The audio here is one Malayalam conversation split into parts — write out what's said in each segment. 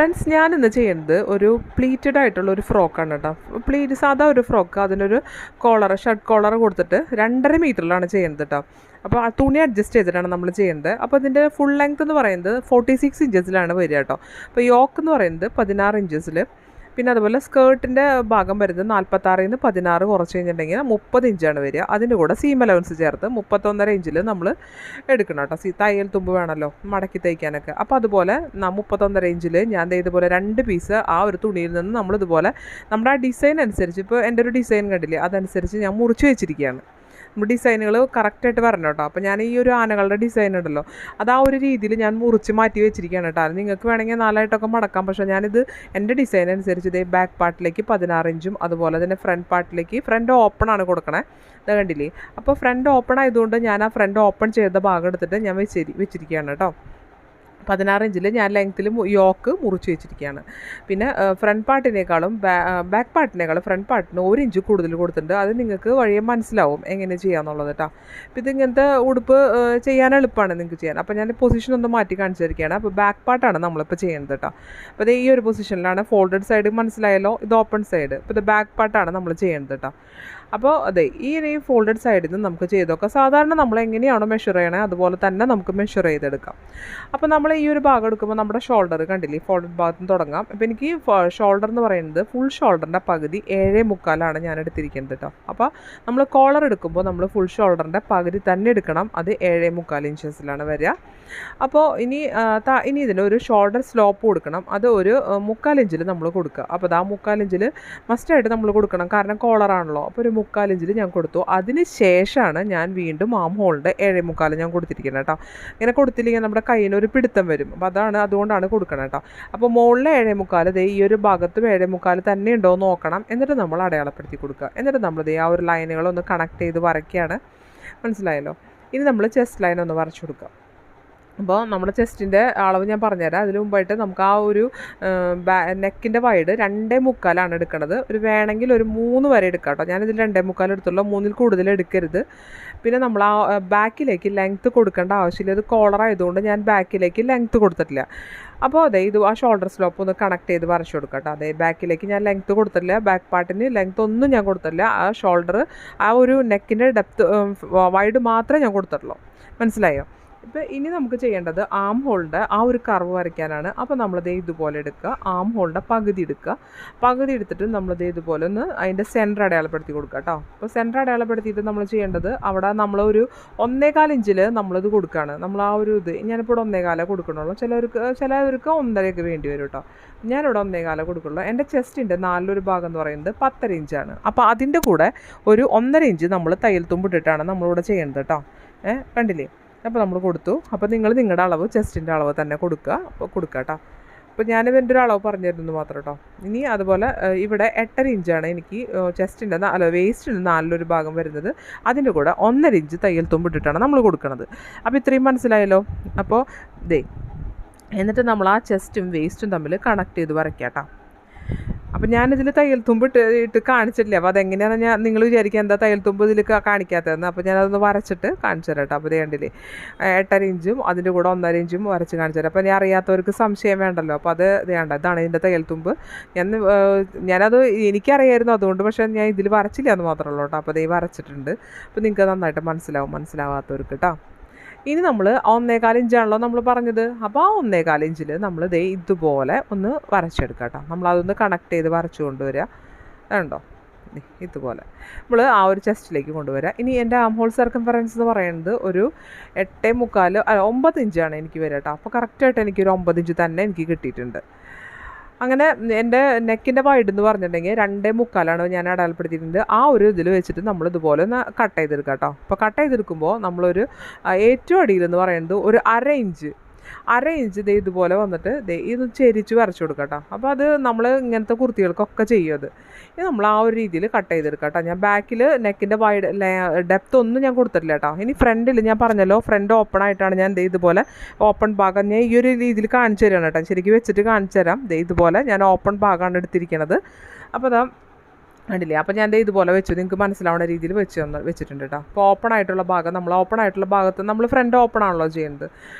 ഫ്രണ്ട്സ്, ഞാനിന്ന് ചെയ്യുന്നത് ഒരു പ്ലീറ്റഡ് ആയിട്ടുള്ള ഒരു ഫ്രോക്കാണ് കേട്ടോ. സാധാ ഒരു ഫ്രോക്ക്, അതിനൊരു ഷർട്ട് കോളർ കൊടുത്തിട്ട് 2.5 മീറ്ററിലാണ് ചെയ്യുന്നത് കേട്ടോ. അപ്പോൾ ആ തുണി അഡ്ജസ്റ്റ് ചെയ്തിട്ടാണ് നമ്മൾ ചെയ്യുന്നത്. അപ്പോൾ ഇതിൻ്റെ ഫുൾ ലെങ്ത് എന്ന് പറയുന്നത് 46 ഇഞ്ചസിലാണ് വരിക കേട്ടോ. അപ്പോൾ യോക്ക് എന്ന് പറയുന്നത് 16 ഇഞ്ചസിൽ, പിന്നെ അതുപോലെ സ്കേർട്ടിൻ്റെ ഭാഗം വരുന്നത് 46 നിന്ന് 16 കുറച്ച് കഴിഞ്ഞിട്ടുണ്ടെങ്കിൽ 30 ഇഞ്ചാണ് വരിക. അതിൻ്റെ കൂടെ സീം അലവൻസ് ചേർത്ത് 31.5 ഇഞ്ചിൽ നമ്മൾ എടുക്കണം കേട്ടോ. തയ്യൽ തുമ്പ് വേണമല്ലോ മടക്കി തയ്ക്കാനൊക്കെ. അപ്പോൾ അതുപോലെ 31.5 ഇഞ്ചിൽ ഞാൻ ഇതുപോലെ 2 പീസ് ആ ഒരു തുണിയിൽ നിന്ന് നമ്മളിതുപോലെ നമ്മുടെ ആ ഡിസൈൻ അനുസരിച്ച്, ഇപ്പോൾ എൻ്റെ ഒരു ഡിസൈൻ കണ്ടില്ലേ, അതനുസരിച്ച് ഞാൻ മുറിച്ച് വെച്ചിരിക്കുകയാണ്. ഡിസൈനുകൾ കറക്റ്റായിട്ട് വരണം കേട്ടോ. അപ്പോൾ ഞാൻ ഈ ഒരു ആനകളുടെ ഡിസൈൻ ഉണ്ടല്ലോ, അത് ആ ഒരു രീതിയിൽ ഞാൻ മുറിച്ച് മാറ്റി വെച്ചിരിക്കുകയാണ് കേട്ടോ. നിങ്ങൾക്ക് വേണമെങ്കിൽ 4ആയിട്ടൊക്കെ മടക്കാം. പക്ഷേ ഞാനിത് എൻ്റെ ഡിസൈൻ അനുസരിച്ച് ഇതേ ബാക്ക് പാർട്ടിലേക്ക് 16 ഇഞ്ചും അതുപോലെ തന്നെ ഫ്രണ്ട് പാർട്ടിലേക്ക് ഫ്രണ്ട് ഓപ്പൺ ആണ് കൊടുക്കണേ. ഇത് കണ്ടില്ലേ. അപ്പോൾ ഫ്രണ്ട് ഓപ്പൺ ആയതുകൊണ്ട് ഞാൻ ആ ഫ്രണ്ട് ഓപ്പൺ ചെയ്ത ഭാഗം എടുത്തിട്ട് ഞാൻ വെച്ചിരിക്കുകയാണ് കേട്ടോ. 16 ഇഞ്ചിൽ ഞാൻ ലെങ്ത്തിലും യോക്ക് മുറിച്ച് വെച്ചിരിക്കുകയാണ്. പിന്നെ ഫ്രണ്ട് പാർട്ടിനേക്കാളും ബാക്ക് പാർട്ടിനേക്കാളും ഫ്രണ്ട് പാർട്ടിന് 1 ഇഞ്ച് കൂടുതൽ കൊടുത്തിട്ടുണ്ട്. അത് നിങ്ങൾക്ക് വഴിയെ മനസ്സിലാവും എങ്ങനെ ചെയ്യാന്നുള്ളത് കേട്ടോ. അപ്പോൾ ഇതിങ്ങനത്തെ ഉടുപ്പ് ചെയ്യാൻ എളുപ്പമാണ് നിങ്ങൾക്ക് ചെയ്യാൻ. അപ്പോൾ ഞാൻ പൊസിഷൻ ഒന്ന് മാറ്റി കാണിച്ചിരിക്കുകയാണ്. അപ്പോൾ ബാക്ക് പാർട്ടാണ് നമ്മളിപ്പോൾ ചെയ്യുന്നത് കേട്ടോ. അപ്പോൾ ഇത് ഈ ഒരു പൊസിഷനിലാണ്. ഫോൾഡഡ് സൈഡ് മനസ്സിലായല്ലോ, ഇത് ഓപ്പൺ സൈഡ്. അപ്പോൾ ഇത് ബാക്ക് പാർട്ടാണ് നമ്മൾ ചെയ്യുന്നത് കേട്ടോ. അപ്പോൾ അതെ, ഈ ഫോൾഡഡ് സൈഡിൽ നിന്ന് നമുക്ക് ചെയ്തൊക്കെ സാധാരണ നമ്മൾ എങ്ങനെയാണോ മെഷർ ചെയ്യണേ അതുപോലെ തന്നെ നമുക്ക് മെഷർ ചെയ്തെടുക്കാം. അപ്പോൾ നമ്മൾ ഈ ഒരു ഭാഗം എടുക്കുമ്പോൾ നമ്മുടെ ഷോൾഡർ കണ്ടില്ലേ, ഫോൾഡഡ് ഭാഗത്ത് നിന്ന് തുടങ്ങാം. അപ്പോൾ എനിക്ക് ഷോൾഡർ എന്ന് പറയുന്നത് ഫുൾ ഷോൾഡറിൻ്റെ പകുതി 7.25 ഞാൻ എടുത്തിരിക്കുന്നത് കേട്ടോ. അപ്പോൾ നമ്മൾ കോളർ എടുക്കുമ്പോൾ നമ്മൾ ഫുൾ ഷോൾഡറിൻ്റെ പകുതി തന്നെ എടുക്കണം. അത് 7.25 ഇഞ്ചസിലാണ് വരിക. അപ്പോൾ ഇനി ഇതിനൊരു ഷോൾഡർ സ്ലോപ്പ് കൊടുക്കണം. അത് ഒരു 3/4 ഇഞ്ചിൽ നമ്മൾ കൊടുക്കുക. അപ്പോൾ അത് ആ 3/4 ഇഞ്ചിൽ മസ്റ്റായിട്ട് നമ്മൾ കൊടുക്കണം, കാരണം കോളറാണല്ലോ. അപ്പോൾ ഒരു 3/4 ഇഞ്ചിൽ ഞാൻ കൊടുത്തു. അതിന് ശേഷമാണ് ഞാൻ വീണ്ടും ആം ഹോളിൻ്റെ 7.25 ഞാൻ കൊടുത്തിരിക്കുന്നത് കേട്ടോ. ഇങ്ങനെ കൊടുത്തില്ലെങ്കിൽ നമ്മുടെ കയ്യിന് ഒരു പിടുത്തം വരും. അപ്പോൾ അതുകൊണ്ടാണ് കൊടുക്കണം കേട്ടോ. അപ്പോൾ മുകളിൽ 7.25 ഈ ഒരു ഭാഗത്തും 7.25 തന്നെ ഉണ്ടോ എന്ന് നോക്കണം. എന്നിട്ട് നമ്മൾ അടയാളപ്പെടുത്തി കൊടുക്കുക. എന്നിട്ട് നമ്മൾ ആ ഒരു ലൈനുകളൊന്ന് കണക്ട് ചെയ്ത് വരയ്ക്കുകയാണ്. മനസ്സിലായല്ലോ. ഇനി നമ്മൾ ചെസ്റ്റ് ലൈൻ ഒന്ന് വരച്ചു കൊടുക്കുക. അപ്പോൾ നമ്മുടെ ചെസ്റ്റിൻ്റെ അളവ് ഞാൻ പറഞ്ഞുതരാം. അതിന് മുമ്പായിട്ട് നമുക്ക് ആ ഒരു നെക്കിൻ്റെ വൈഡ് 2.25 എടുക്കണത്. വേണമെങ്കിൽ ഒരു 3 വരെ എടുക്കാം കേട്ടോ. ഞാനിതിൽ 2.25 എടുത്തുള്ളൂ, 3-ൽ കൂടുതൽ എടുക്കരുത്. പിന്നെ നമ്മൾ ആ ബാക്കിലേക്ക് ലെങ്ത്ത് കൊടുക്കേണ്ട ആവശ്യമില്ല. ഇത് കോളർ ആയതുകൊണ്ട് ഞാൻ ബാക്കിലേക്ക് ലെങ്ത്ത് കൊടുത്തിട്ടില്ല. അപ്പോൾ അതെ, ഇത് ആ ഷോൾഡർ സ്ലോപ്പ് ഒന്ന് കണക്ട് ചെയ്ത് വരച്ചു കൊടുക്കാം കേട്ടോ. അതെ, ബാക്കിലേക്ക് ഞാൻ ലെങ്ത്ത് കൊടുത്തിട്ടില്ല, ബാക്ക് പാർട്ടിന് ലെങ്ത്ത് ഒന്നും ഞാൻ കൊടുത്തിട്ടില്ല. ആ ഷോൾഡർ ആ ഒരു നെക്കിൻ്റെ ഡെപ്ത്ത് വൈഡ് മാത്രമേ ഞാൻ കൊടുത്തിട്ടുള്ളൂ. മനസ്സിലായോ? ഇപ്പോൾ ഇനി നമുക്ക് ചെയ്യേണ്ടത് ആം ഹോളിൻ്റെ ആ ഒരു കർവ് വരയ്ക്കാനാണ്. അപ്പോൾ നമ്മളത് ഇതുപോലെ എടുക്കുക, ആം ഹോളിൻ്റെ പകുതി എടുക്കുക. പകുതി എടുത്തിട്ട് നമ്മളത് ഇതുപോലെ ഒന്ന് അതിൻ്റെ സെൻറ്റർ അടയാളപ്പെടുത്തി കൊടുക്കുക കേട്ടോ. അപ്പോൾ സെൻറ്റർ അടയാളപ്പെടുത്തിയിട്ട് നമ്മൾ ചെയ്യേണ്ടത് അവിടെ നമ്മളൊരു 1.25 ഇഞ്ചിൽ നമ്മളിത് കൊടുക്കുകയാണ്. നമ്മൾ ആ ഒരു ഞാനിപ്പോൾ 1.25 കൊടുക്കണുള്ളൂ. ചിലവർക്ക് 1.5 വേണ്ടി വരും കേട്ടോ. ഞാനിവിടെ 1.25 കൊടുക്കുള്ളൂ. എൻ്റെ ചെസ്റ്റിൻ്റെ 4 ഭാഗം എന്ന് പറയുന്നത് 10.5 ഇഞ്ചാണ്. അപ്പോൾ അതിൻ്റെ കൂടെ ഒരു 1.5 ഇഞ്ച് നമ്മൾ തയ്യൽ തുമ്പിട്ടിട്ടാണ് നമ്മളിവിടെ ചെയ്യുന്നത് കേട്ടോ. കണ്ടില്ലേ? അപ്പോൾ നമ്മൾ കൊടുത്തു. അപ്പോൾ നിങ്ങൾ നിങ്ങളുടെ അളവ് ചെസ്റ്റിൻ്റെ അളവ് തന്നെ കൊടുക്കുക കേട്ടോ. അപ്പോൾ ഞാനിത് എൻ്റെ ഒരു അളവ് പറഞ്ഞു തരുന്നത് മാത്രം കേട്ടോ. ഇനി അതുപോലെ ഇവിടെ 8.5 ഇഞ്ചാണ് എനിക്ക് ചെസ്റ്റിൻ്റെ വേസ്റ്റിൻ്റെ 4 ഭാഗം വരുന്നത്. അതിൻ്റെ കൂടെ 1.5 ഇഞ്ച് തയ്യൽ തുമ്പിട്ടിട്ടാണ് നമ്മൾ കൊടുക്കുന്നത്. അപ്പോൾ ഇത്രയും മനസ്സിലായല്ലോ. അപ്പോൾ എന്നിട്ട് നമ്മൾ ആ ചെസ്റ്റും വേസ്റ്റും തമ്മിൽ കണക്ട് ചെയ്ത് വരയ്ക്കാം കേട്ടോ. അപ്പോൾ ഞാനിതിൽ തയ്യൽ തുമ്പ് ഇട്ട് കാണിച്ചിട്ടില്ല. അപ്പോൾ അതെങ്ങനെയാണെന്ന് നിങ്ങൾ വിചാരിക്കുക എന്താ തയ്യൽ തുമ്പ് ഇതിൽ കാണിക്കാത്തതെന്ന്. അപ്പോൾ ഞാനതൊന്ന് വരച്ചിട്ട് കാണിച്ചു തരാം കേട്ടോ. അപ്പോൾ ഇത് കണ്ടില്ലേ, 8.5 ഇഞ്ചും അതിൻ്റെ കൂടെ 1.5 ഇഞ്ചും വരച്ച് കാണിച്ചു തരാം. അപ്പോൾ ഞാൻ അറിയാത്തവർക്ക് സംശയം വേണ്ടല്ലോ. അപ്പോൾ അത് ഇതാണ് ഇതിൻ്റെ തയ്യൽ തുമ്പ്. ഞാനത് എനിക്കറിയായിരുന്നു അതുകൊണ്ട്, പക്ഷേ ഞാൻ ഇതിൽ വരച്ചില്ല എന്ന് മാത്രമേ ഉള്ളൂ കേട്ടോ. അപ്പോൾ ഇത് വരച്ചിട്ടുണ്ട്. അപ്പോൾ നിങ്ങൾക്ക് നന്നായിട്ട് മനസ്സിലാവാത്തവർക്ക് കേട്ടോ. ഇനി നമ്മൾ 1.25 ഇഞ്ചാണല്ലോ നമ്മൾ പറഞ്ഞത്. അപ്പോൾ ആ 1.25 ഇഞ്ചിൽ നമ്മൾ ഇതുപോലെ ഒന്ന് വരച്ചെടുക്കാം കേട്ടോ. നമ്മളതൊന്ന് കണക്ട് ചെയ്ത് വരച്ചു കൊണ്ടുവരിക. അതുണ്ടോ, ഇതുപോലെ നമ്മൾ ആ ഒരു ചെസ്റ്റിലേക്ക് കൊണ്ടുവരിക. ഇനി എൻ്റെ ആം ഹോൾ സർക്കംഫറൻസ് എന്ന് പറയുന്നത് ഒരു 9 ഇഞ്ചാണ് എനിക്ക് വരിക കേട്ടോ. അപ്പോൾ കറക്റ്റായിട്ട് എനിക്കൊരു 9 ഇഞ്ച് തന്നെ എനിക്ക് കിട്ടിയിട്ടുണ്ട്. അങ്ങനെ എൻ്റെ നെക്കിൻ്റെ വൈഡ് എന്ന് പറഞ്ഞിട്ടുണ്ടെങ്കിൽ 2.25 ഞാൻ അടയാളപ്പെടുത്തിയിട്ടുണ്ട്. ആ ഒരു ഇതിൽ വെച്ചിട്ട് നമ്മൾ ഇതുപോലെ ഒന്ന് കട്ട് ചെയ്തെടുക്കാം കേട്ടോ. അപ്പോൾ കട്ട് ചെയ്തെടുക്കുമ്പോൾ നമ്മളൊരു ഏറ്റവും അടിയിലെന്ന് പറയുന്നത് ഒരു 1/2 ഇഞ്ച് ഇതുപോലെ വന്നിട്ട് ഇത് ചെരിച്ച് വരച്ചു കൊടുക്കാം കേട്ടോ. അപ്പോൾ അത് നമ്മൾ ഇങ്ങനത്തെ കുർത്തികൾക്കൊക്കെ ചെയ്യും. അത് ഇത് നമ്മൾ ആ ഒരു രീതിയിൽ കട്ട് ചെയ്തെടുക്കാം കേട്ടോ. ഞാൻ ബാക്കിൽ നെക്കിൻ്റെ വൈഡ് ഡെപ്ത് ഒന്നും ഞാൻ കൊടുത്തിട്ടില്ല കേട്ടോ. ഇനി ഫ്രണ്ടിൽ ഞാൻ പറഞ്ഞല്ലോ, ഫ്രണ്ട് ഓപ്പൺ ആയിട്ടാണ് ഞാൻ ഇതുപോലെ ഓപ്പൺ ഭാഗം ഞാൻ ഈ ഒരു രീതിയിൽ കാണിച്ചു തരാണ് കേട്ടോ. ശരിക്കും വെച്ചിട്ട് കാണിച്ചു തരാം. ഇതുപോലെ ഞാൻ ഓപ്പൺ ഭാഗമാണ് എടുത്തിരിക്കുന്നത്. അപ്പോൾ കണ്ടില്ലേ. അപ്പോൾ ഞാൻ ഇതുപോലെ വെച്ചു, നിങ്ങൾക്ക് മനസ്സിലാവുന്ന രീതിയിൽ വെച്ചിട്ടുണ്ട് കേട്ടോ. അപ്പോൾ ഓപ്പൺ ആയിട്ടുള്ള ഭാഗം, നമ്മൾ ഓപ്പൺ ആയിട്ടുള്ള ഭാഗത്ത് നമ്മൾ ഫ്രണ്ട് ഓപ്പൺ ആണല്ലോ ചെയ്യുന്നത്.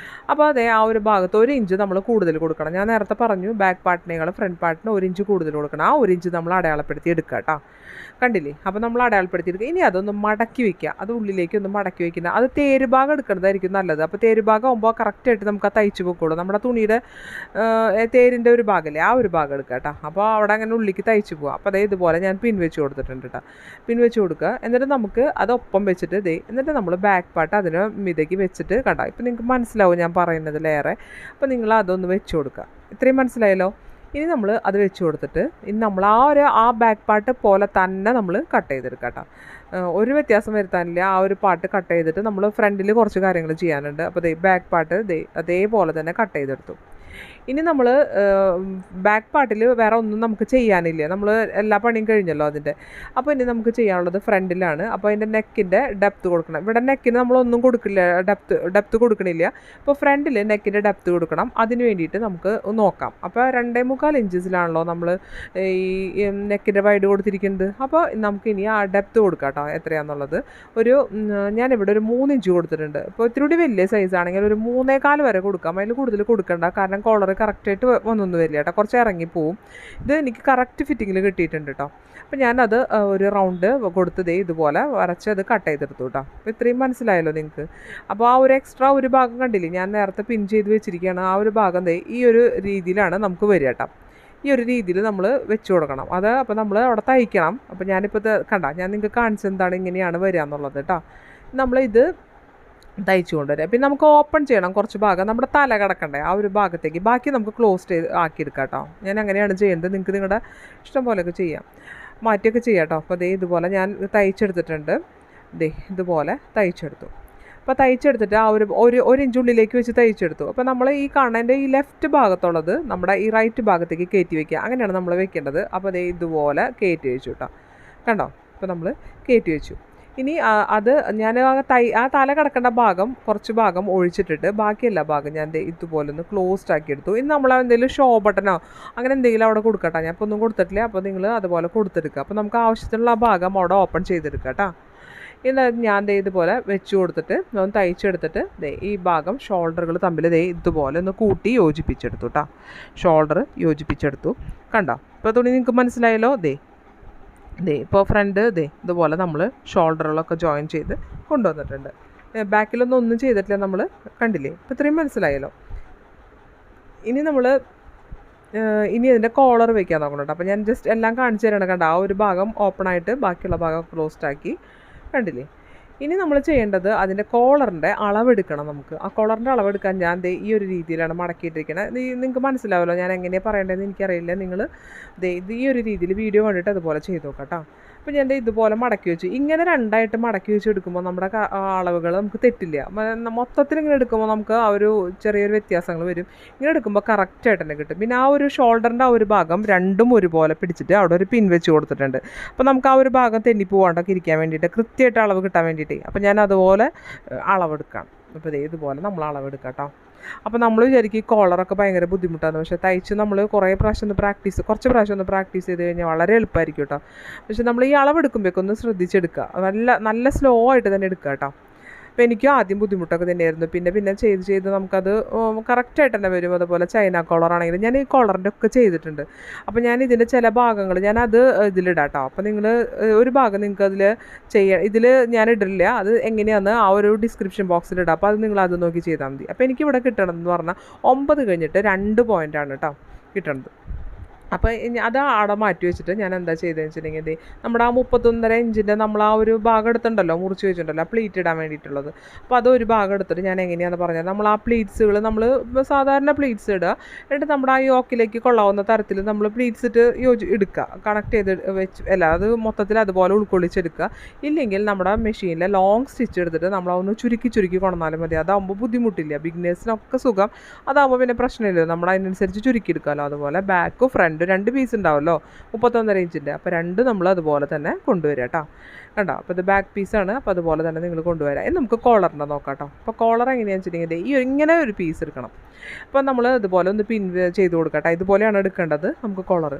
അപ്പോൾ അതേ ആ ഒരു ഭാഗത്ത് 1 ഇഞ്ച് നമ്മൾ കൂടുതൽ കൊടുക്കണം. ഞാൻ നേരത്തെ പറഞ്ഞു ബാക്ക് പാർട്ടിനേക്കാൾ ഫ്രണ്ട് പാർട്ടിന് 1 ഇഞ്ച് കൂടുതൽ കൊടുക്കണം. ആ 1 ഇഞ്ച് നമ്മൾ അടയാളപ്പെടുത്തി എടുക്കുക കേട്ടോ. കണ്ടില്ലേ? അപ്പോൾ നമ്മൾ അടയാളപ്പെടുത്തിയെടുക്കുക. ഇനി അതൊന്ന് മടക്കി വയ്ക്കുക. അത് ഉള്ളിലേക്ക് ഒന്ന് മടക്കി വയ്ക്കുന്നത്, അത് തേര് ഭാഗം എടുക്കുന്നതായിരിക്കും നല്ലത്. അപ്പോൾ തേര് ഭാഗം ആകുമ്പോൾ കറക്റ്റായിട്ട് നമുക്ക് ആ തയ്ച്ച് പോയിക്കോളൂ. നമ്മുടെ തുണിയുടെ തേരിൻ്റെ ഒരു ഭാഗമല്ലേ, ആ ഒരു ഭാഗം എടുക്കുക കേട്ടോ. അപ്പോൾ അവിടെ അങ്ങനെ ഉള്ളിലേക്ക് തയ്ച്ച് പോകാം. അപ്പോൾ അതേ ഇതുപോലെ ഞാൻ പിൻ വെച്ച് കൊടുത്തിട്ടുണ്ട് കേട്ടോ. പിൻ വെച്ച് കൊടുക്കുക. എന്നിട്ട് നമുക്ക് അതൊപ്പം വെച്ചിട്ട് എന്നിട്ട് നമ്മൾ ബാക്ക് പാർട്ട് അതിന് മിതക്കി വെച്ചിട്ട് കണ്ടോ. ഇപ്പം നിങ്ങൾക്ക് മനസ്സിലാവും ഞാൻ പറയുന്നതിലേറെ. അപ്പോൾ നിങ്ങൾ അതൊന്ന് വെച്ച് കൊടുക്കുക. ഇത്രയും മനസ്സിലായല്ലോ. ഇനി നമ്മൾ അത് വെച്ച് കൊടുത്തിട്ട് ഇനി നമ്മൾ ആ ബാക്ക് പാർട്ട് പോലെ തന്നെ നമ്മൾ കട്ട് ചെയ്തെടുക്കാം കേട്ടോ. ഒരു വ്യത്യാസം വരുത്താനില്ല. ആ ഒരു പാർട്ട് കട്ട് ചെയ്തിട്ട് നമ്മൾ ഫ്രണ്ടിൽ കുറച്ച് കാര്യങ്ങൾ ചെയ്യാനുണ്ട്. അപ്പോൾ ബാക്ക് പാർട്ട് അതേപോലെ തന്നെ കട്ട് ചെയ്തെടുത്തു. ഇനി നമ്മൾ ബാക്ക് പാർട്ടിൽ വേറെ ഒന്നും നമുക്ക് ചെയ്യാനില്ല. നമ്മൾ എല്ലാ പണിയും കഴിഞ്ഞല്ലോ അതിൻ്റെ. അപ്പോൾ ഇനി നമുക്ക് ചെയ്യാനുള്ളത് ഫ്രണ്ടിലാണ്. അപ്പോൾ അതിൻ്റെ നെക്കിൻ്റെ ഡെപ്ത് കൊടുക്കണം. ഇവിടെ നെക്കിന് നമ്മളൊന്നും കൊടുക്കില്ല, ഡെപ്ത് കൊടുക്കണില്ല. അപ്പോൾ ഫ്രണ്ടിൽ നെക്കിൻ്റെ ഡെപ്ത് കൊടുക്കണം. അതിന് വേണ്ടിയിട്ട് നമുക്ക് നോക്കാം. അപ്പോൾ 2.25 ഇഞ്ചസിലാണല്ലോ നമ്മൾ ഈ നെക്കിൻ്റെ വൈഡ് കൊടുത്തിരിക്കുന്നത്. അപ്പോൾ നമുക്ക് ഇനി ആ ഡെപ്ത് കൊടുക്കാം കേട്ടോ, എത്രയാണെന്നുള്ളത്. ഞാനിവിടെ ഒരു 3 ഇഞ്ച് കൊടുത്തിട്ടുണ്ട്. അപ്പോൾ ഇത്തിരി കൂടി വലിയ സൈസാണെങ്കിൽ ഒരു 3.25 വരെ കൊടുക്കാം. അതിൽ കൂടുതൽ കൊടുക്കണ്ട, കാരണം കോളർ കറക്റ്റായിട്ട് ഒന്നൊന്നും വരില്ല കേട്ടോ, കുറച്ച് ഇറങ്ങിപ്പോവും. ഇത് എനിക്ക് കറക്റ്റ് ഫിറ്റിങ്ങിൽ കിട്ടിയിട്ടുണ്ട് കേട്ടോ. അപ്പോൾ ഞാനത് ഒരു റൗണ്ട് കൊടുത്ത് ഇതുപോലെ വരച്ച് അത് കട്ട് ചെയ്തെടുത്തു കേട്ടോ. അപ്പോൾ ഇത്രയും മനസ്സിലായല്ലോ നിങ്ങൾക്ക്. അപ്പോൾ ആ ഒരു എക്സ്ട്രാ ഒരു ഭാഗം കണ്ടില്ലേ, ഞാൻ നേരത്തെ പിൻ ചെയ്ത് വെച്ചിരിക്കുകയാണ്. ആ ഒരു ഭാഗം ഈ ഒരു രീതിയിലാണ് നമുക്ക് വരിക കേട്ടോ. ഈ ഒരു രീതിയിൽ നമ്മൾ വെച്ച് കൊടുക്കണം. അപ്പോൾ നമ്മൾ അവിടെ തയ്ക്കണം. അപ്പോൾ ഞാനിപ്പോൾ ഞാൻ നിങ്ങൾക്ക് കാണിച്ചത് എന്താണ്, ഇങ്ങനെയാണ് വരിക എന്നുള്ളത് കേട്ടോ. നമ്മളിത് തയ്ച്ചു കൊണ്ടുവരാം. പിന്നെ നമുക്ക് ഓപ്പൺ ചെയ്യണം കുറച്ച് ഭാഗം, നമ്മുടെ തല കിടക്കണ്ടേ ആ ഒരു ഭാഗത്തേക്ക്. ബാക്കി നമുക്ക് ക്ലോസ് ആക്കിയെടുക്കാം കേട്ടോ. ഞാൻ അങ്ങനെയാണ് ചെയ്യുന്നത്. നിങ്ങൾക്ക് നിങ്ങളുടെ ഇഷ്ടം പോലെയൊക്കെ ചെയ്യാം, മാറ്റിയൊക്കെ ചെയ്യാം കേട്ടോ. അപ്പോൾ ഇതുപോലെ ഞാൻ തയ്ച്ചെടുത്തിട്ടുണ്ട്. ഇതുപോലെ തയ്ച്ചെടുത്തു. അപ്പോൾ തയ്ച്ചെടുത്തിട്ട് ആ ഒരു ഇഞ്ച് ഉള്ളിലേക്ക് വെച്ച് തയ്ച്ചെടുത്തു. അപ്പോൾ നമ്മൾ ഈ കാണേൻ്റെ ഈ ലെഫ്റ്റ് ഭാഗത്തുള്ളത് നമ്മുടെ ഈ റൈറ്റ് ഭാഗത്തേക്ക് കയറ്റി വയ്ക്കുക. അങ്ങനെയാണ് നമ്മൾ വെക്കേണ്ടത്. അപ്പോൾ ഇതുപോലെ കയറ്റി വെച്ചു കേട്ടോ. കണ്ടോ? അപ്പോൾ നമ്മൾ കയറ്റി വെച്ചു. ഇനി അത് ഞാൻ ആ തല കിടക്കേണ്ട ഭാഗം കുറച്ച് ഭാഗം ഒഴിച്ചിട്ടിട്ട് ബാക്കി എല്ലാ ഭാഗം ഞാൻ ഇതുപോലെ ഒന്ന് ക്ലോസ്ഡ് ആക്കി എടുത്തു. ഇനി നമ്മൾ എന്തെങ്കിലും ഷോ ബട്ടനോ അങ്ങനെ എന്തെങ്കിലും അവിടെ കൊടുക്കട്ടെ. ഞാൻ ഇപ്പോൾ ഒന്നും കൊടുത്തിട്ടില്ല. അപ്പോൾ നിങ്ങൾ അതുപോലെ കൊടുത്തെടുക്കുക. അപ്പോൾ നമുക്ക് ആവശ്യത്തിനുള്ള ആ ഭാഗം അവിടെ ഓപ്പൺ ചെയ്തെടുക്കുക കേട്ടോ. ഇന്ന് ഞാൻ ഇതുപോലെ വെച്ച് കൊടുത്തിട്ട് ഒന്ന് തയ്ച്ചെടുത്തിട്ട് ഈ ഭാഗം ഷോൾഡറുകൾ തമ്മിൽ ഇതുപോലെ ഒന്ന് കൂട്ടി യോജിപ്പിച്ചെടുത്തു കേട്ടോ. ഷോൾഡർ യോജിപ്പിച്ചെടുത്തു. കണ്ടോ? ഇപ്പോൾ തുണി നിങ്ങൾക്ക് മനസ്സിലായല്ലോ. ഇപ്പോൾ ഫ്രണ്ട് ഇതുപോലെ നമ്മൾ ഷോൾഡറുകളൊക്കെ ജോയിൻ ചെയ്ത് കൊണ്ടുവന്നിട്ടുണ്ട്. ഒന്നും ചെയ്തിട്ടില്ല നമ്മൾ, കണ്ടില്ലേ? ഇപ്പോൾ ഇത്രയും മനസ്സിലായല്ലോ. ഇനി അതിൻ്റെ കോളർ വെക്കാൻ നോക്കണം കേട്ടോ. അപ്പോൾ ഞാൻ ജസ്റ്റ് എല്ലാം കാണിച്ചു തരണം. കണ്ടോ? ആ ഒരു ഭാഗം ഓപ്പൺ ആയിട്ട് ബാക്കിയുള്ള ഭാഗം ക്ലോസ്ഡ് ആക്കി. കണ്ടില്ലേ? ഇനി നമ്മൾ ചെയ്യേണ്ടത് അതിൻ്റെ കോളറിൻ്റെ അളവെടുക്കണം. നമുക്ക് ആ കോളറിൻ്റെ അളവെടുക്കാൻ ഞാൻ ഈ ഒരു രീതിയിലാണ് മടക്കിയിട്ടിരിക്കുന്നത്. നിങ്ങൾക്ക് മനസ്സിലാവുമല്ലോ ഞാൻ എങ്ങനെയാണ് പറയേണ്ടതെന്ന് എനിക്കറിയില്ല. നിങ്ങൾ ഈ ഒരു രീതിയിൽ വീഡിയോ കണ്ടിട്ട് അതുപോലെ ചെയ്ത് നോക്കാം കേട്ടോ. അപ്പോൾ ഞാൻ ഇതുപോലെ മടക്കി വെച്ചു. ഇങ്ങനെ രണ്ടായിട്ട് മടക്കി വെച്ച് എടുക്കുമ്പോൾ നമ്മുടെ അളവുകൾ നമുക്ക് തെറ്റില്ല. മൊത്തത്തിൽ ഇങ്ങനെ എടുക്കുമ്പോൾ നമുക്ക് ആ ഒരു ചെറിയൊരു വ്യത്യാസങ്ങൾ വരും. ഇങ്ങനെ എടുക്കുമ്പോൾ കറക്റ്റായിട്ട് തന്നെ കിട്ടും. പിന്നെ ആ ഒരു ഷോൾഡറിൻ്റെ ആ ഒരു ഭാഗം രണ്ടും ഒരുപോലെ പിടിച്ചിട്ട് അവിടെ ഒരു പിൻ വെച്ച് കൊടുത്തിട്ടുണ്ട്. അപ്പോൾ നമുക്ക് ആ ഒരു ഭാഗം തെന്നി പോകാണ്ടൊക്കെ ഇരിക്കാൻ വേണ്ടിയിട്ട്, കൃത്യമായിട്ട് അളവ് കിട്ടാൻ വേണ്ടിയിട്ട്. അപ്പോൾ ഞാൻ അതുപോലെ അളവെടുക്കാം. അപ്പോൾ ഇതുപോലെ നമ്മൾ അളവെടുക്കാം കേട്ടോ. അപ്പോൾ നമ്മൾ വിചാരിക്കും ഈ കോളറൊക്കെ ഭയങ്കര ബുദ്ധിമുട്ടാണ്. പക്ഷേ തയ്ച്ച് നമ്മൾ കുറച്ച് പ്രാവശ്യം ഒന്ന് പ്രാക്ടീസ് ചെയ്ത് കഴിഞ്ഞാൽ വളരെ എളുപ്പമായിരിക്കും കേട്ടോ. പക്ഷേ നമ്മൾ ഈ അളവെടുക്കുമ്പോഴേക്കും ഒന്ന് ശ്രദ്ധിച്ചെടുക്കുക. നല്ല സ്ലോ ആയിട്ട് തന്നെ എടുക്കുക കേട്ടോ. അപ്പോൾ എനിക്കും ആദ്യം ബുദ്ധിമുട്ടൊക്കെ തന്നെയായിരുന്നു. പിന്നെ ചെയ്ത് നമുക്കത് കറക്റ്റായിട്ട് തന്നെ വരും. അതുപോലെ ചൈന കോളറാണെങ്കിലും ഞാൻ ഈ കോളറിൻ്റെ ഒക്കെ ചെയ്തിട്ടുണ്ട്. അപ്പോൾ ഞാൻ ഇതിൻ്റെ ചില ഭാഗങ്ങൾ ഞാനത് ഇതിലിടാം കേട്ടോ. അപ്പോൾ നിങ്ങൾ ഒരു ഭാഗം നിങ്ങൾക്ക് ഇതിൽ ഞാൻ ഇടില്ല. അത് എങ്ങനെയാണെന്ന് ആ ഒരു ഡിസ്ക്രിപ്ഷൻ ബോക്സിലിടാം. അപ്പോൾ അത് നിങ്ങളത് നോക്കി ചെയ്താൽ മതി. അപ്പോൾ എനിക്കിവിടെ കിട്ടണമെന്ന് പറഞ്ഞാൽ 9 കഴിഞ്ഞിട്ട് 2 പോയിൻ്റാണ് കേട്ടോ കിട്ടണത്. അപ്പോൾ അത് അവിടെ മാറ്റി വെച്ചിട്ട് ഞാൻ എന്താ ചെയ്തതെന്ന് വെച്ചിട്ടുണ്ടെങ്കിൽ നമ്മുടെ ആ 31.5 ഇഞ്ചിൻ്റെ നമ്മൾ ആ ഒരു ഭാഗം എടുത്തിട്ടുണ്ടല്ലോ, മുറിച്ച് വെച്ചിട്ടുണ്ടല്ലോ, ആ പ്ലീറ്റ് ഇടാൻ വേണ്ടിയിട്ടുള്ളത്. അപ്പോൾ അതൊരു ഭാഗം എടുത്തിട്ട് ഞാൻ എങ്ങനെയാണെന്ന് പറഞ്ഞാൽ നമ്മൾ ആ പ്ലീറ്റ്സുകൾ നമ്മൾ സാധാരണ പ്ലീറ്റ്സ് ഇടുക. എന്നിട്ട് നമ്മുടെ ആ യോക്കിലേക്ക് കൊള്ളാവുന്ന തരത്തിൽ നമ്മൾ പ്ലീറ്റ്സ് എടുക്കുക, കണക്ട് ചെയ്ത് അത് മൊത്തത്തിൽ അതുപോലെ ഉൾക്കൊള്ളിച്ചെടുക്കുക. ഇല്ലെങ്കിൽ നമ്മുടെ മെഷീനിലെ ലോങ് സ്റ്റിച്ച് എടുത്തിട്ട് നമ്മളതൊന്ന് ചുരുക്കി കൊണ്ടുവന്നാലും മതി. അതാകുമ്പോൾ ബുദ്ധിമുട്ടില്ല, ബിഗിനേഴ്സിനൊക്കെ സുഖം. അതാകുമ്പോൾ പിന്നെ പ്രശ്നമില്ല, നമ്മൾ അതിനനുസരിച്ച് ചുരുക്കിയെടുക്കാമല്ലോ. അതുപോലെ ബാക്കും ഫ്രണ്ട് 2 പീസ് ഉണ്ടാവുമല്ലോ 31.5 ഇഞ്ചിൻ്റെ. അപ്പോൾ 2 നമ്മൾ അതുപോലെ തന്നെ കൊണ്ടുവരിക കേട്ടോ. കണ്ടോ? അപ്പോൾ ഇത് ബാക്ക് പീസാണ്. അപ്പോൾ അതുപോലെ തന്നെ നിങ്ങൾ കൊണ്ടുവരാം. ഇനി നമുക്ക് കോളറിൻ്റെ നോക്കാം കേട്ടോ. അപ്പോൾ കോളർ എങ്ങനെയാണെന്ന് വെച്ചിട്ടുണ്ടെങ്കിൽ ഇങ്ങനെ ഒരു പീസ് എടുക്കണം. അപ്പോൾ നമ്മൾ ഇതുപോലെ ഒന്ന് പിൻ ചെയ്ത് കൊടുക്കാം. ഇതുപോലെയാണ് എടുക്കേണ്ടത് നമുക്ക് കോളർ.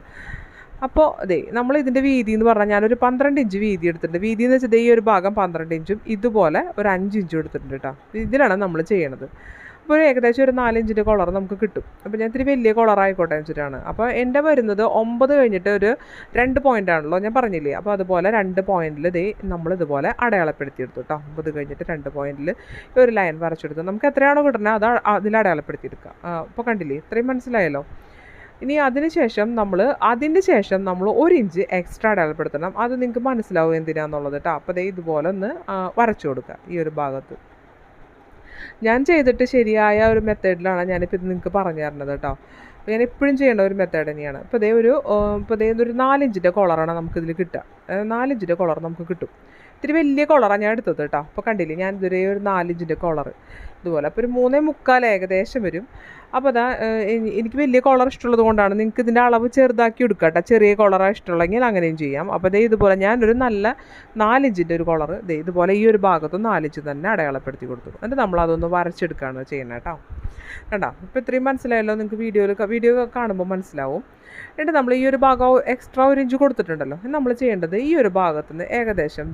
അപ്പോൾ നമ്മൾ ഇതിൻ്റെ വീതി എന്ന് പറഞ്ഞാൽ ഞാനൊരു 12 ഇഞ്ച് വീതി എടുത്തിട്ടുണ്ട്. വീതി എന്ന് വെച്ചാൽ ഈ ഒരു ഭാഗം 12 ഇഞ്ചും ഇതുപോലെ ഒരു 5 ഇഞ്ചും എടുത്തിട്ടുണ്ട് കേട്ടോ. ഇതിലാണ് നമ്മൾ ചെയ്യണത്. അപ്പോൾ ഏകദേശം ഒരു 4 ഇഞ്ചിൻ്റെ കോളർ നമുക്ക് കിട്ടും. അപ്പോൾ ഞാൻ ഇത്തിരി വലിയ കോളർ ആയിക്കോട്ടെ വെച്ചിട്ടാണ്. അപ്പോൾ എൻ്റെ വരുന്നത് 9 കഴിഞ്ഞിട്ട് ഒരു 2 പോയിൻ്റ് ആണല്ലോ ഞാൻ പറഞ്ഞില്ലേ. അപ്പോൾ അതുപോലെ 2 പോയിന്റിൽ ഇതേ നമ്മളിതുപോലെ അടയാളപ്പെടുത്തിയെടുത്തു കേട്ടോ. 9 കഴിഞ്ഞിട്ട് 2 പോയിന്റിൽ ഒരു ലൈൻ വരച്ചെടുത്തു. നമുക്ക് എത്രയാണോ കിട്ടുന്നത് അത് അതിൽ അടയാളപ്പെടുത്തിയെടുക്കുക. അപ്പോൾ കണ്ടില്ലേ, ഇത്രയും മനസ്സിലായല്ലോ. ഇനി അതിന് ശേഷം നമ്മൾ 1 ഇഞ്ച് എക്സ്ട്രാ അടയാളപ്പെടുത്തണം. അത് നിങ്ങൾക്ക് മനസ്സിലാവും എന്തിനാന്നുള്ളത് കേട്ടോ. അപ്പോൾ ദേ ഇതുപോലെ ഒന്ന് വരച്ചു കൊടുക്കുക ഈ ഒരു ഭാഗത്ത്. ഞാൻ ചെയ്തിട്ട് ശരിയായ ഒരു മെത്തേഡിലാണ് ഞാനിപ്പോൾ ഇത് നിങ്ങൾക്ക് പറഞ്ഞു തരുന്നത് കേട്ടോ. അപ്പോൾ ഞാൻ എപ്പോഴും ചെയ്യേണ്ട ഒരു മെത്തേഡ് തന്നെയാണ്. ഇപ്പോൾ ഇതേ ഒരു 4 ഇഞ്ചിൻ്റെ കോളറാണ് നമുക്കിതിൽ കിട്ടുക. 4 ഇഞ്ചിൻ്റെ കോളർ നമുക്ക് കിട്ടും. ഇത്തിരി വലിയ കോളറാണ് ഞാൻ എടുത്തത് കേട്ടോ. അപ്പോൾ കണ്ടില്ലേ, ഞാൻ ഇതുവരെ ഒരു 4 ഇഞ്ചിൻ്റെ കോളർ ഇതുപോലെ അപ്പോൾ ഒരു 3.25 ഏകദേശം വരും. അപ്പോൾ അതാ എനിക്ക് വലിയ കോളർ ഇഷ്ടമുള്ളത് കൊണ്ടാണ്. നിങ്ങൾക്ക് ഇതിൻ്റെ അളവ് ചെറുതാക്കി എടുക്കാം കേട്ടോ. ചെറിയ കോളറാണ് ഇഷ്ടമുള്ളെങ്കിൽ അങ്ങനെയും ചെയ്യാം. അപ്പോൾ ദേ ഇതുപോലെ ഞാനൊരു നല്ല 4 ഇഞ്ചിൻ്റെ ഒരു കോളർ ഇതുപോലെ ഈ ഒരു ഭാഗത്ത് 4 ഇഞ്ച് തന്നെ അടയാളപ്പെടുത്തി കൊടുത്തു. എന്നിട്ട് നമ്മളതൊന്ന് വരച്ചെടുക്കുകയാണ് ചെയ്യുന്നത് കേട്ടോ. കണ്ടോ, ഇപ്പോൾ ഇത്രയും മനസ്സിലായല്ലോ നിങ്ങൾക്ക്. വീഡിയോ കാണുമ്പോൾ മനസ്സിലാവും. എന്നിട്ട് നമ്മൾ ഈ ഒരു ഭാഗം എക്സ്ട്രാ 1 ഇഞ്ച് കൊടുത്തിട്ടുണ്ടല്ലോ. നമ്മൾ ചെയ്യേണ്ടത് ഈ ഒരു ഭാഗത്ത് നിന്ന് ഏകദേശം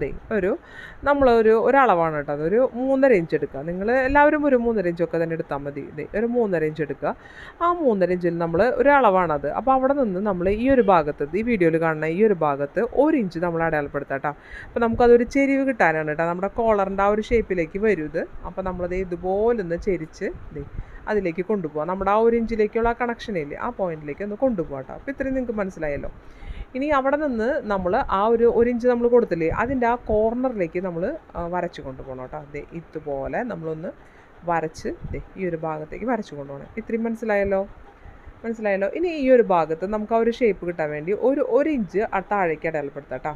ഒരളവാണ് കേട്ടോ. അതൊരു 3.5 ഇഞ്ച് എടുക്കുക. നിങ്ങൾ എല്ലാവരും ഒരു 3.5 ഇഞ്ചൊക്കെ തന്നെ എടുത്താൽ മതി. ഒരു 3.5 ഇഞ്ച് എടുക്കുക. ആ 3.5 ഇഞ്ചിൽ നമ്മൾ ഒരളവാണത്. അപ്പോൾ അവിടെ നിന്ന് നമ്മൾ ഈ ഒരു ഭാഗത്ത് ഈ വീഡിയോയിൽ കാണുന്ന ഈ ഒരു ഭാഗത്ത് 1 ഇഞ്ച് നമ്മൾ അടയാളപ്പെടുത്താം കേട്ടോ. അപ്പോൾ നമുക്കതൊരു ചെരിവ് കിട്ടാനാണ് കേട്ടോ. നമ്മുടെ കോളറിൻ്റെ ആ ഒരു ഷേപ്പിലേക്ക് വരും ഇത്. അപ്പോൾ നമ്മളത് ഇതുപോലൊന്ന് ചെരിച്ച് അതിലേക്ക് കൊണ്ടുപോകാം. നമ്മുടെ ആ 1 ഇഞ്ചിലേക്കുള്ള കണക്ഷനില്ലേ ആ പോയിന്റിലേക്ക് ഒന്ന് കൊണ്ടുപോകാം കേട്ടോ. അപ്പോൾ ഇത്രയും നിങ്ങൾക്ക് മനസ്സിലായല്ലോ. ഇനി അവിടെ നിന്ന് നമ്മൾ ആ 1 ഇഞ്ച് നമ്മൾ കൊടുത്തില്ലേ അതിൻ്റെ ആ കോർണറിലേക്ക് നമ്മൾ വരച്ച് കൊണ്ടുപോകണം കേട്ടോ. ഇതുപോലെ നമ്മളൊന്ന് വരച്ച് ഈ ഒരു ഭാഗത്തേക്ക് വരച്ച് കൊണ്ടുപോകണം. ഇത്രയും മനസ്സിലായല്ലോ. ഇനി ഈ ഒരു ഭാഗത്ത് നമുക്ക് ആ ഒരു ഷേപ്പ് കിട്ടാൻ വേണ്ടി ഒരു ഇഞ്ച് താഴേക്ക് അടയാളപ്പെടുത്താം കേട്ടോ.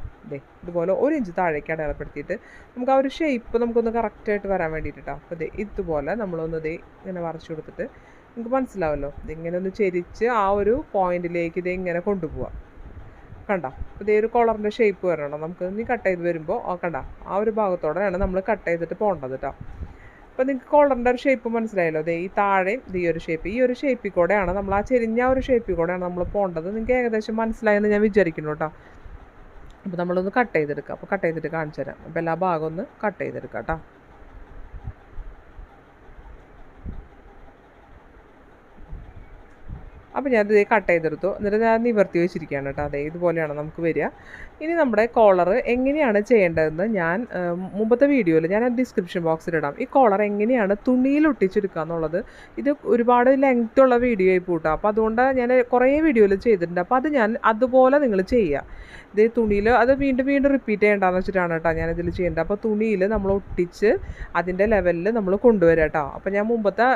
ഇതുപോലെ 1 ഇഞ്ച് താഴേക്ക് അടയാളപ്പെടുത്തിയിട്ട് നമുക്ക് ആ ഒരു ഷേപ്പ് നമുക്കൊന്ന് കറക്റ്റായിട്ട് വരാൻ വേണ്ടിയിട്ട് കേട്ടോ. അപ്പോൾ ഇതുപോലെ നമ്മളൊന്ന് ഇങ്ങനെ വരച്ചു കൊടുത്തിട്ട് നിങ്ങൾക്ക് മനസ്സിലാവല്ലോ. ഇതിങ്ങനെ ഒന്ന് ചെരിച്ച് ആ ഒരു പോയിന്റിലേക്ക് ഇങ്ങനെ കൊണ്ടുപോവാം. കണ്ട, ഇതേ ഒരു കോളറിൻ്റെ ഷേപ്പ് വരണം നമുക്ക്. ഇനി കട്ട് ചെയ്ത് വരുമ്പോൾ കണ്ട ആ ഒരു ഭാഗത്തോടെയാണ് നമ്മൾ കട്ട് ചെയ്തിട്ട് പോകേണ്ടത് കേട്ടോ. അപ്പോൾ നിങ്ങൾക്ക് കോളറിൻ്റെ ഒരു ഷേപ്പ് മനസ്സിലായല്ലോ. ഈ താഴെയും ഈ ഒരു ഷേപ്പിൽ കൂടെയാണ് നമ്മൾ ആ ചെരിഞ്ഞ ഒരു ഷേപ്പിൽ കൂടെയാണ് നമ്മൾ പോകേണ്ടത്. നിങ്ങൾക്ക് ഏകദേശം മനസ്സിലായെന്ന് ഞാൻ വിചാരിക്കുന്നു കേട്ടോ. അപ്പോൾ നമ്മളൊന്ന് കട്ട് ചെയ്തെടുക്കാം. അപ്പോൾ കട്ട് ചെയ്തിട്ട് കാണിച്ചു തരാം. അപ്പോൾ എല്ലാ ഭാഗവും ഒന്ന് കട്ട് ചെയ്തെടുക്കാം കേട്ടോ. അപ്പോൾ ഞാനത് കട്ട് ചെയ്തെടുത്തു. എന്നിട്ട് ഞാൻ നിവർത്തി വെച്ചിരിക്കുകയാണ് കേട്ടോ. ഇതുപോലെയാണ് നമുക്ക് വരിക. ഇനി നമ്മുടെ കോളർ എങ്ങനെയാണ് ചെയ്യേണ്ടതെന്ന് ഞാൻ മുമ്പത്തെ വീഡിയോയിൽ ഞാൻ ഡിസ്ക്രിപ്ഷൻ ബോക്സിൽ ഇടാം. ഈ കോളർ എങ്ങനെയാണ് തുണിയിൽ ഒട്ടിച്ചെടുക്കുക എന്നുള്ളത്. ഇത് ഒരുപാട് ലെങ്ത് ഉള്ള വീഡിയോ ആയി പോട്ടോ. അപ്പോൾ അതുകൊണ്ട് ഞാൻ കുറേ വീഡിയോയിൽ ചെയ്തിട്ടുണ്ട്. അപ്പോൾ അത് ഞാൻ അതുപോലെ നിങ്ങൾ ചെയ്യുക. തുണിയിൽ അത് വീണ്ടും റിപ്പീറ്റ് ചെയ്യേണ്ടതെന്ന് വെച്ചിട്ടാണ് കേട്ടോ ഞാനിതിൽ ചെയ്യേണ്ടത്. അപ്പോൾ തുണിയിൽ നമ്മൾ ഒട്ടിച്ച് അതിൻ്റെ ലെവലിൽ നമ്മൾ കൊണ്ടുവരാം കേട്ടോ. അപ്പോൾ ഞാൻ മുമ്പത്തെ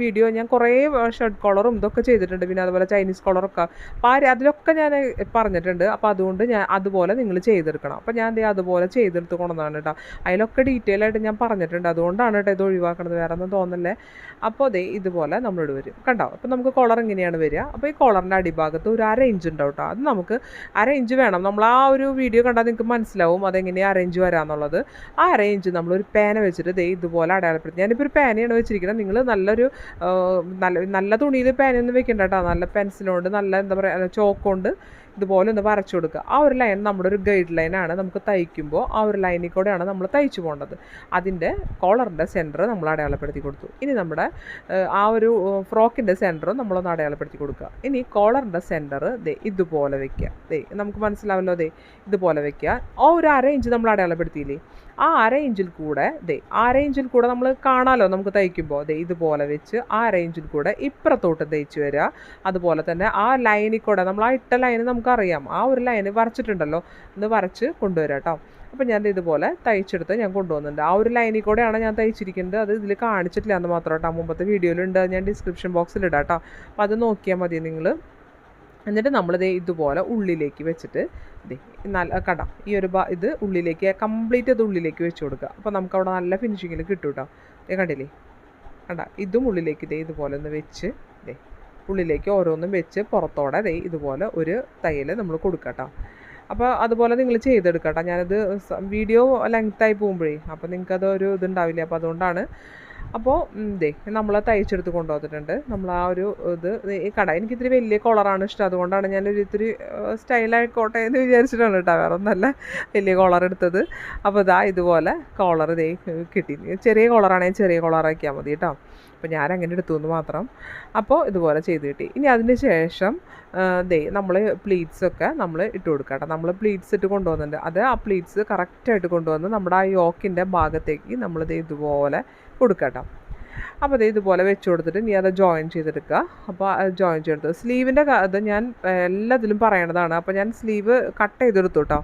വീഡിയോ ഞാൻ കുറേ ഷർട്ട് കോളറും ഇതൊക്കെ ചെയ്തിട്ടുണ്ട്. പിന്നെ അതുപോലെ ചൈനീസ് കോളറൊക്കെ അതിലൊക്കെ ഞാൻ പറഞ്ഞിട്ടുണ്ട്. അപ്പോൾ അതുകൊണ്ട് ഞാൻ അതുപോലെ നിങ്ങൾ ചെയ്തെടുക്കണം. അപ്പോൾ ഞാൻ അതുപോലെ ചെയ്തെടുത്ത് കൊണ്ടുവന്നതാണ് കേട്ടോ. അതിലൊക്കെ ഡീറ്റെയിൽ ആയിട്ട് ഞാൻ പറഞ്ഞിട്ടുണ്ട്. അതുകൊണ്ടാണ് കേട്ടോ ഇത് ഒഴിവാക്കണത്, വേറെ ഒന്നും തോന്നല്ലേ. അപ്പോൾ ഇതുപോലെ നമ്മളിവിടെ വരും കണ്ടോ. അപ്പോൾ നമുക്ക് കോളർ ഇങ്ങനെയാണ് വരിക. അപ്പോൾ ഈ കോളറിൻ്റെ അടിഭാഗത്ത് ഒരു 1/2 ഇഞ്ച് ഉണ്ടാവും കേട്ടോ. അത് നമുക്ക് 1/2 ഇഞ്ച് വേണം. നമ്മൾ ആ ഒരു വീഡിയോ കണ്ടാൽ നിങ്ങൾക്ക് മനസ്സിലാവും അതെങ്ങനെയാണ് അറേഞ്ച് വരാമെന്നുള്ളത്. ആ 1/2 ഇഞ്ച് നമ്മളൊരു പേന വെച്ചിട്ട് ഇതുപോലെ അടയാളപ്പെടുത്തി. ഞാനിപ്പോൾ ഒരു പേനയാണ് വെച്ചിരിക്കുന്നത്. നിങ്ങൾ നല്ല തുണിയിൽ പേനയൊന്നും വെക്കണ്ട കേട്ടോ. നല്ല പെൻസിലുകൊണ്ട് എന്താ പറയുക ചോക്ക് കൊണ്ട് ഇതുപോലെ ഒന്ന് വരച്ചു കൊടുക്കുക. ആ ഒരു ലൈൻ നമ്മുടെ ഒരു ഗൈഡ് ലൈനാണ്. നമുക്ക് തയ്ക്കുമ്പോൾ ആ ഒരു ലൈനിൽ കൂടെയാണ് നമ്മൾ തയ്ച്ചു പോകേണ്ടത്. അതിൻ്റെ കോളറിൻ്റെ സെൻറ്റർ നമ്മൾ അടയാളപ്പെടുത്തി കൊടുത്തു. ഇനി നമ്മുടെ ആ ഒരു ഫ്രോക്കിൻ്റെ സെൻറ്ററും നമ്മളൊന്ന് അടയാളപ്പെടുത്തി കൊടുക്കുക. ഇനി കോളറിൻ്റെ സെൻറ്റർ ഇതുപോലെ വെക്കുക. നമുക്ക് മനസ്സിലാവല്ലോ. ഇതുപോലെ വെക്കുക. ആ ഒരു 1/2 ഇഞ്ച് നമ്മൾ അടയാളപ്പെടുത്തിയില്ലേ, ആ 1/2 ഇഞ്ചിൽ കൂടെ 1/2 ഇഞ്ചിൽ കൂടെ നമ്മൾ കാണാമല്ലോ നമുക്ക് തയ്ക്കുമ്പോൾ ഇതുപോലെ വെച്ച് ആ 1/2 ഇഞ്ചിൽ കൂടെ ഇപ്പുറത്തോട്ട് തയ്ച്ച് വരിക. അതുപോലെ തന്നെ ആ ലൈനിൽ കൂടെ നമ്മൾ ആ ഇട്ട ലൈന് നമുക്കറിയാം, ആ ഒരു ലൈന് വരച്ചിട്ടുണ്ടല്ലോ, ഒന്ന് വരച്ച് കൊണ്ടുവരാം കേട്ടോ. അപ്പോൾ ഞാൻ ഇതുപോലെ തയ്ച്ചെടുത്ത് ഞാൻ കൊണ്ടുവന്നിട്ടുണ്ട്. ആ ഒരു ലൈനിൽ കൂടെയാണ് ഞാൻ തയ്ച്ചിരിക്കുന്നത്. അത് ഇതിൽ കാണിച്ചിട്ടില്ല എന്ന് മാത്രം കേട്ടോ. മുമ്പത്തെ വീഡിയോയിലുണ്ട്, ഞാൻ ഡിസ്ക്രിപ്ഷൻ ബോക്സിൽ ഇടാം കേട്ടോ. അപ്പോൾ അത് നോക്കിയാൽ മതി നിങ്ങൾ. എന്നിട്ട് നമ്മളിത് ഇതുപോലെ ഉള്ളിലേക്ക് വെച്ചിട്ട് കട ഈ ഒരു ഇത് ഉള്ളിലേക്ക് കംപ്ലീറ്റ് അത് ഉള്ളിലേക്ക് വെച്ച് കൊടുക്കുക. അപ്പോൾ നമുക്കവിടെ നല്ല ഫിനിഷിങ്ങിൽ കിട്ടും കേട്ടോ. കണ്ടില്ലേ, കണ്ട ഇതും ഉള്ളിലേക്ക് ഇതുപോലെ ഒന്ന് വെച്ച് ഉള്ളിലേക്ക് ഓരോന്നും വെച്ച് പുറത്തോടെ ഇതുപോലെ ഒരു തയ്യൽ നമ്മൾ കൊടുക്കുക കേട്ടോ. അപ്പോൾ അതുപോലെ നിങ്ങൾ ചെയ്തെടുക്കുക കേട്ടോ. ഞാനത് വീഡിയോ ലെങ്ത്തായി പോകുമ്പോഴേ അപ്പോൾ നിങ്ങൾക്കത് ഒരു ഇതുണ്ടാവില്ല. അപ്പോൾ അതുകൊണ്ടാണ്. അപ്പോൾ നമ്മൾ തയ്ച്ചെടുത്ത് കൊണ്ടുവന്നിട്ടുണ്ട്. നമ്മൾ ആ ഒരു കട എനിക്കിത്തിരി വലിയ കോളറാണ് ഇഷ്ടം. അതുകൊണ്ടാണ് ഞാനൊരു ഇത്തിരി സ്റ്റൈലായിക്കോട്ടെ എന്ന് വിചാരിച്ചിട്ടാണ് കേട്ടോ, വേറെ ഒന്നല്ല വലിയ കോളർ എടുത്തത്. അപ്പോൾ ഇതുപോലെ കോളർ കിട്ടി. ചെറിയ കോളറാണെങ്കിൽ ചെറിയ കോളറാക്കിയാൽ മതി കേട്ടോ. അപ്പോൾ ഞാൻ അങ്ങനെ എടുത്തു എന്ന് മാത്രം. അപ്പോൾ ഇതുപോലെ ചെയ്ത് കിട്ടി. ഇനി അതിന് ശേഷം നമ്മൾ പ്ലീറ്റ്സൊക്കെ നമ്മൾ ഇട്ട് കൊടുക്കുക കേട്ടോ. നമ്മൾ പ്ലീറ്റ്സ് ഇട്ട് കൊണ്ടുവന്നിട്ടുണ്ട്. അത് ആ പ്ലീറ്റ്സ് കറക്റ്റായിട്ട് കൊണ്ടുവന്ന് നമ്മുടെ ആ യോക്കിൻ്റെ ഭാഗത്തേക്ക് നമ്മളിത് ഇതുപോലെ കൊടുക്കുക കേട്ടോ. അപ്പോൾ ഇതുപോലെ വെച്ച് കൊടുത്തിട്ട് ഇനി അത് ജോയിൻ ചെയ്തെടുക്കുക. അപ്പോൾ അത് ജോയിൻ ചെയ്തെടുത്തു. സ്ലീവിൻ്റെ അത് ഞാൻ എല്ലാത്തിലും പറയണതാണ്. അപ്പോൾ ഞാൻ സ്ലീവ് കട്ട് ചെയ്തെടുത്തു കേട്ടോ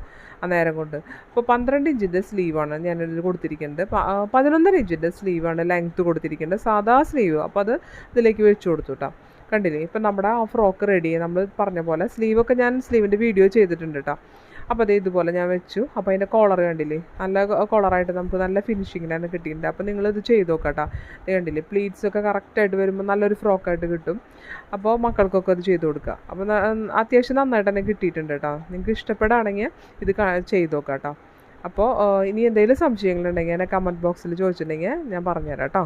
നേരം കൊണ്ട്. അപ്പോൾ 12 ഇഞ്ചിൻ്റെ സ്ലീവാണ് ഞാനിതിൽ കൊടുത്തിരിക്കുന്നത്. 11.5 ഇഞ്ചിൻ്റെ സ്ലീവാണ് ലെങ്ത്ത് കൊടുത്തിരിക്കുന്നത്, സാധാ സ്ലീവ്. അപ്പോൾ അത് ഇതിലേക്ക് വെച്ച് കൊടുത്തു കേട്ടോ. കണ്ടില്ലേ, ഇപ്പം നമ്മുടെ ആ ഫ്രോക്ക് റെഡി. നമ്മൾ പറഞ്ഞ പോലെ സ്ലീവൊക്കെ ഞാൻ സ്ലീവിൻ്റെ വീഡിയോ ചെയ്തിട്ടുണ്ട് കേട്ടോ. അപ്പോൾ ഇതുപോലെ ഞാൻ വെച്ചു. അപ്പോൾ അതിൻ്റെ കോളർ കണ്ടില്ലേ, നല്ല കോളറായിട്ട് നമുക്ക് നല്ല ഫിനിഷിങ്ങിലാണ് കിട്ടിയിട്ടുണ്ട്. അപ്പോൾ നിങ്ങളിത് ചെയ്ത് നോക്കാം. കണ്ടില്ലേ, പ്ലീറ്റ്സൊക്കെ കറക്റ്റായിട്ട് വരുമ്പോൾ നല്ലൊരു ഫ്രോക്കായിട്ട് കിട്ടും. അപ്പോൾ മക്കൾക്കൊക്കെ അത് ചെയ്ത് കൊടുക്കുക. അപ്പോൾ അത്യാവശ്യം നന്നായിട്ട് തന്നെ കിട്ടിയിട്ടുണ്ട് കേട്ടോ. നിങ്ങൾക്ക് ഇഷ്ടപ്പെടുകയാണെങ്കിൽ ഇത് ചെയ്ത് നോക്കാം കേട്ടോ. അപ്പോൾ ഇനി എന്തെങ്കിലും സംശയങ്ങളുണ്ടെങ്കിൽ എന്നെ കമൻറ്റ് ബോക്സിൽ ചോദിച്ചിട്ടുണ്ടെങ്കിൽ ഞാൻ പറഞ്ഞുതരാം കേട്ടോ.